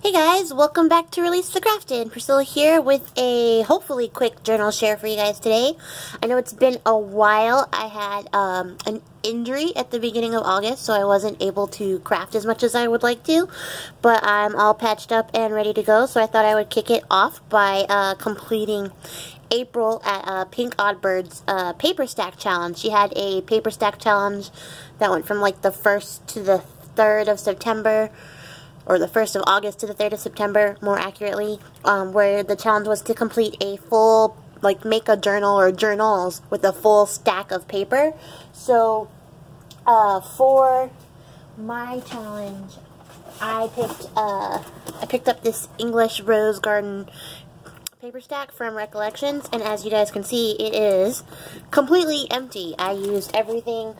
Hey guys, welcome back to Release the Crafted. Priscilla here with a hopefully quick journal share for you guys today. I know it's been a while. I had an injury at the beginning of August, so I wasn't able to craft as much as I would like to, but I'm all patched up and ready to go, so I thought I would kick it off by completing April at PinkOddBird's paper stack challenge. She had a paper stack challenge that went from like the 1st to the 3rd of September, or the 1st of August to the 3rd of September, more accurately, where the challenge was to complete a full, like, make a journal or journals with a full stack of paper. So, for my challenge, I picked up this English Rose Garden paper stack from Recollections, and as you guys can see, it is completely empty. I used everything.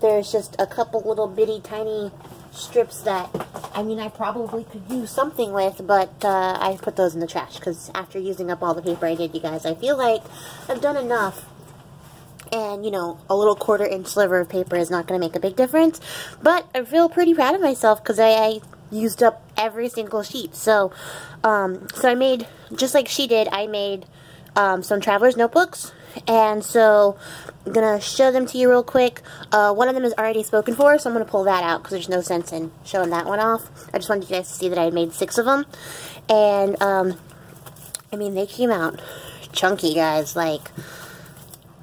There's just a couple little bitty tiny strips that, I mean, I probably could use something with, but I put those in the trash, because after using up all the paper I did, you guys, I feel like I've done enough. And, you know, a little 1/4-inch sliver of paper is not going to make a big difference, but I feel pretty proud of myself, because I used up every single sheet. So I made, just like she did, I made some traveler's notebooks, and so I'm going to show them to you real quick. One of them is already spoken for, so I'm going to pull that out because there's no sense in showing that one off. I just wanted you guys to see that I had made 6 of them, and I mean, they came out chunky, guys, like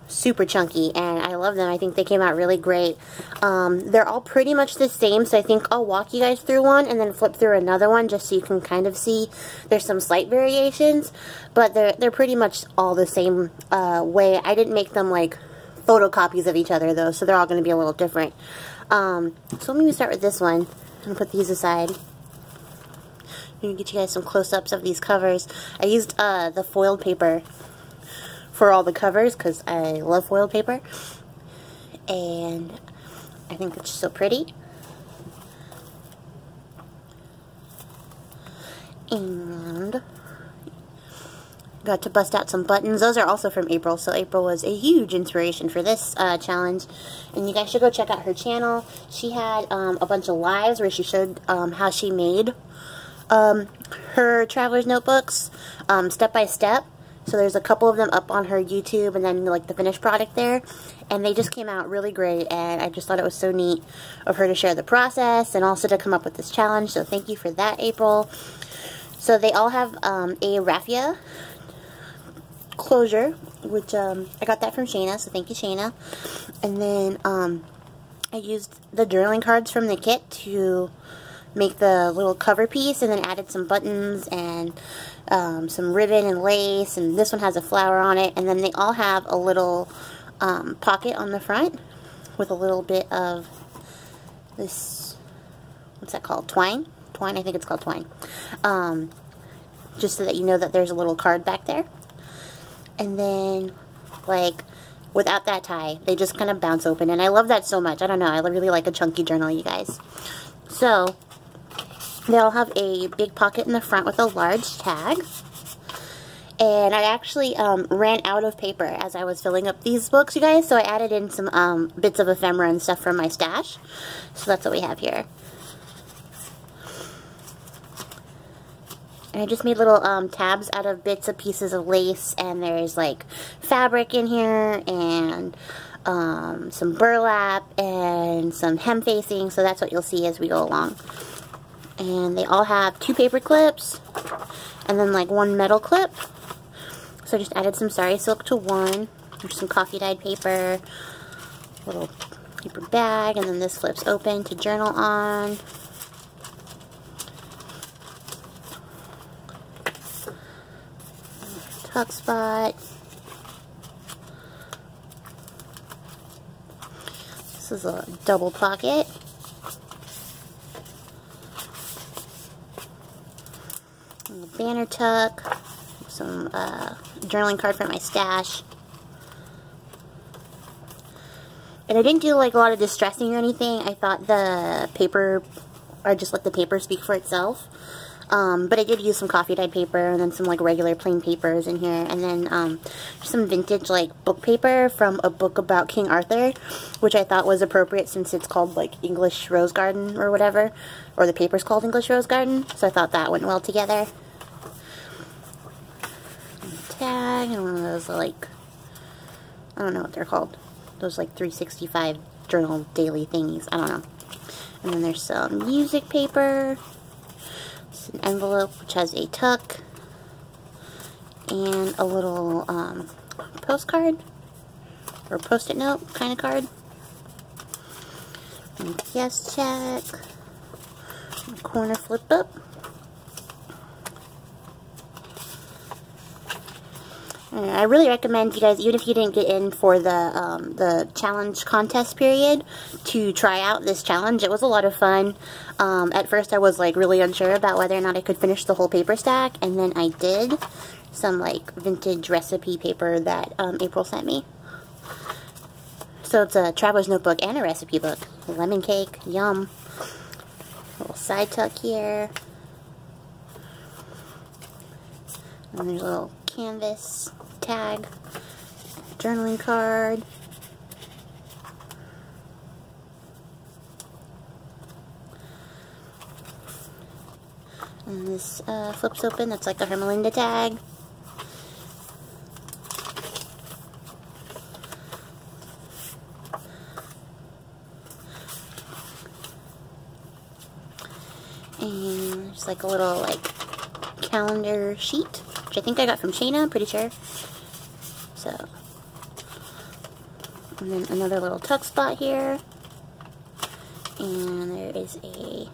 super chunky, and I love them. I think they came out really great. They're all pretty much the same, so I think I'll walk you guys through one and then flip through another one just so you can kind of see. There's some slight variations, but they're pretty much all the same way. I didn't make them like photocopies of each other though, so they're all going to be a little different. So let me start with this one. I'm going to put these aside. I'm going to get you guys some close-ups of these covers. I used the foiled paper for all the covers because I love foiled paper, and I think it's so pretty. And got to bust out some buttons. Those are also from April, so April was a huge inspiration for this challenge, and you guys should go check out her channel. She had a bunch of lives where she showed how she made her traveler's notebooks step by step. So there's a couple of them up on her YouTube, and then like the finished product there, and they just came out really great, and I just thought it was so neat of her to share the process and also to come up with this challenge, so thank you for that, April. So they all have a raffia closure, which I got that from Shayna, so thank you, Shayna. And then I used the journaling cards from the kit to make the little cover piece, and then added some buttons and some ribbon and lace, and this one has a flower on it, and then they all have a little pocket on the front with a little bit of this, what's that called, twine? Twine, I think it's called twine. Just so that you know that there's a little card back there. And then, like, without that tie, they just kind of bounce open, and I love that so much. I don't know, I really like a chunky journal, you guys. So they all have a big pocket in the front with a large tag. And I actually ran out of paper as I was filling up these books, you guys, so I added in some bits of ephemera and stuff from my stash. So that's what we have here. And I just made little tabs out of bits of pieces of lace, and there's like fabric in here, and some burlap, and some hem facing, so that's what you'll see as we go along. And they all have 2 paper clips, and then like 1 metal clip. So I just added some sari silk to one. There's some coffee dyed paper, little paper bag, and then this flips open to journal on. Tuck spot. This is a double pocket. A banner tuck. Some journaling card from my stash. And I didn't do like a lot of distressing or anything. I thought the paper, or just let the paper speak for itself. But I did use some coffee dyed paper and then some like regular plain papers in here. And then some vintage like book paper from a book about King Arthur, which I thought was appropriate since it's called like English Rose Garden or whatever. Or the paper's called English Rose Garden. So I thought that went well together. Tag and one of those like, I don't know what they're called. Those like 365 journal daily thingies. I don't know. And then there's some music paper. It's an envelope which has a tuck. And a little postcard. Or post-it note kind of card. And yes check. Corner flip up. I really recommend you guys, even if you didn't get in for the challenge contest period, to try out this challenge. It was a lot of fun. At first I was like really unsure about whether or not I could finish the whole paper stack, and then I did. Some like vintage recipe paper that April sent me. So it's a traveler's notebook and a recipe book. Lemon cake, yum. A little side tuck here. And there's a little canvas tag, journaling card, and this flips open. That's like a Hermelinda tag. And there's like a little like calendar sheet, which I think I got from Shayna, I'm pretty sure. So, and then another little tuck spot here. And there is a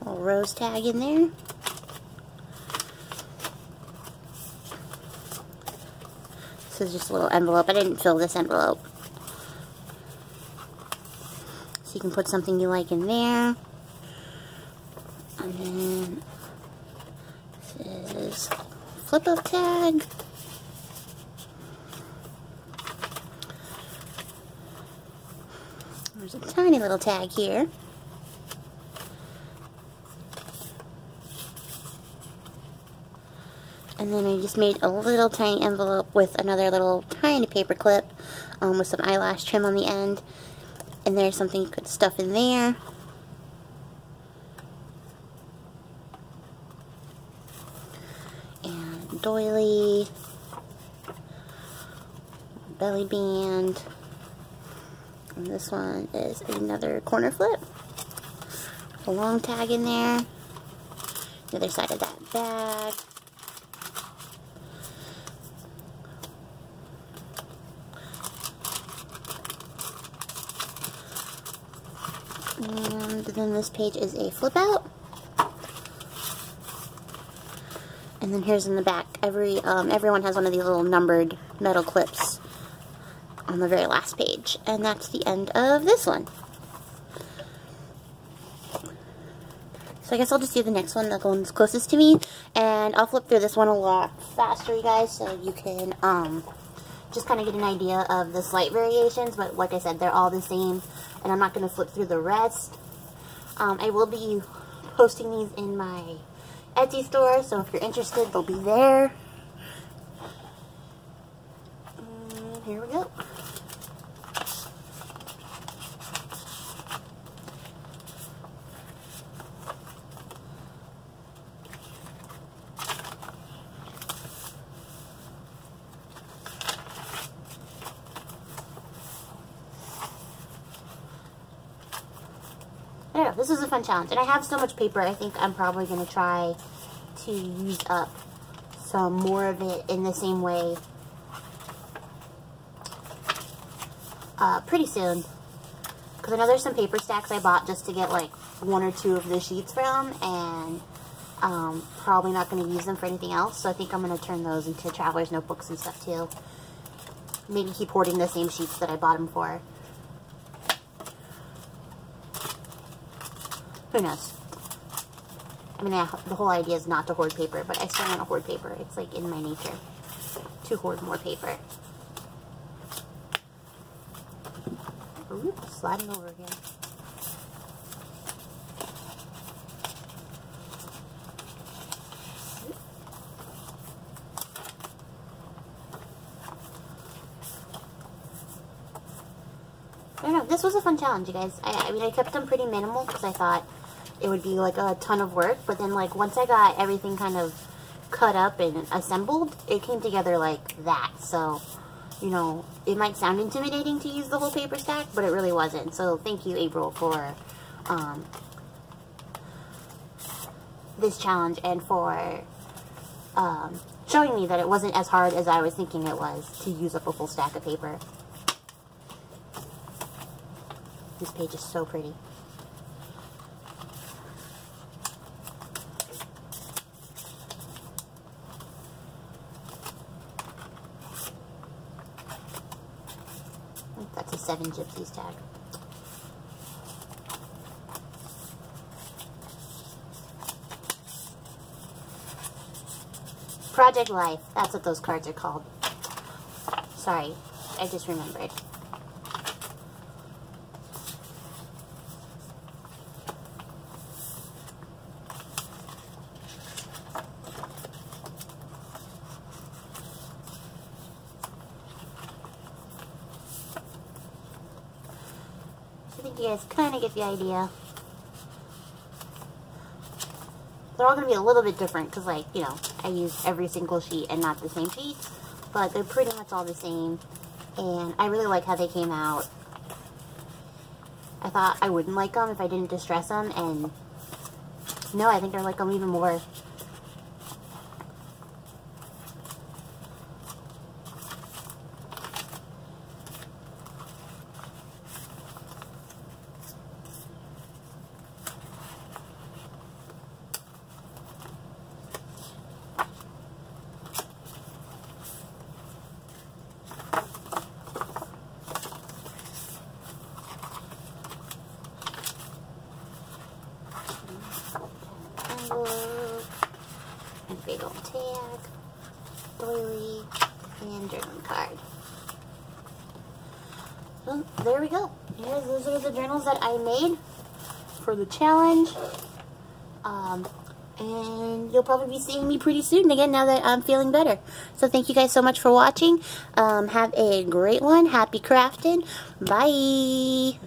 little rose tag in there. This is just a little envelope. I didn't fill this envelope. So you can put something you like in there. And then this is flip up tag. There's a tiny little tag here. And then I just made a little tiny envelope with another little tiny paper clip with some eyelash trim on the end. And there's something you could stuff in there. And doily, belly band. And this one is another corner flip. A long tag in there. The other side of that bag. And then this page is a flip out. And then here's in the back. Everyone has one of these little numbered metal clips on the very last page. And that's the end of this one. So I guess I'll just do the next one, the one that's closest to me. And I'll flip through this one a lot faster, you guys, so you can just kind of get an idea of the slight variations. But like I said, they're all the same. And I'm not going to flip through the rest. I will be posting these in my Etsy store, so if you're interested, they'll be there. And here we go. This is a fun challenge, and I have so much paper, I think I'm probably going to try to use up some more of it in the same way pretty soon, because I know there's some paper stacks I bought just to get like one or two of the sheets from, and probably not going to use them for anything else, so I think I'm going to turn those into traveler's notebooks and stuff too. Maybe keep hoarding the same sheets that I bought them for. Who knows? I mean, the whole idea is not to hoard paper, but I still want to hoard paper. It's like in my nature to hoard more paper. Oops, sliding over again. this was a fun challenge, you guys. I mean, I kept them pretty minimal because I thought it would be like a ton of work, but then like once I got everything kind of cut up and assembled, it came together like that. So, you know, it might sound intimidating to use the whole paper stack, but it really wasn't. So thank you, April, for this challenge and for showing me that it wasn't as hard as I was thinking it was to use up a full stack of paper. This page is so pretty. I think that's a 7 Gypsies tag. Project Life. That's what those cards are called. Sorry, I just remembered. I think you guys kind of get the idea. They're all going to be a little bit different because, like, you know, I use every single sheet and not the same sheets, but they're pretty much all the same, and I really like how they came out. I thought I wouldn't like them if I didn't distress them, and no, I think I like them even more. And big old tag, doily, and journal card. Well, there we go. Here's, those are the journals that I made for the challenge. And you'll probably be seeing me pretty soon again now that I'm feeling better. So thank you guys so much for watching. Have a great one. Happy crafting. Bye.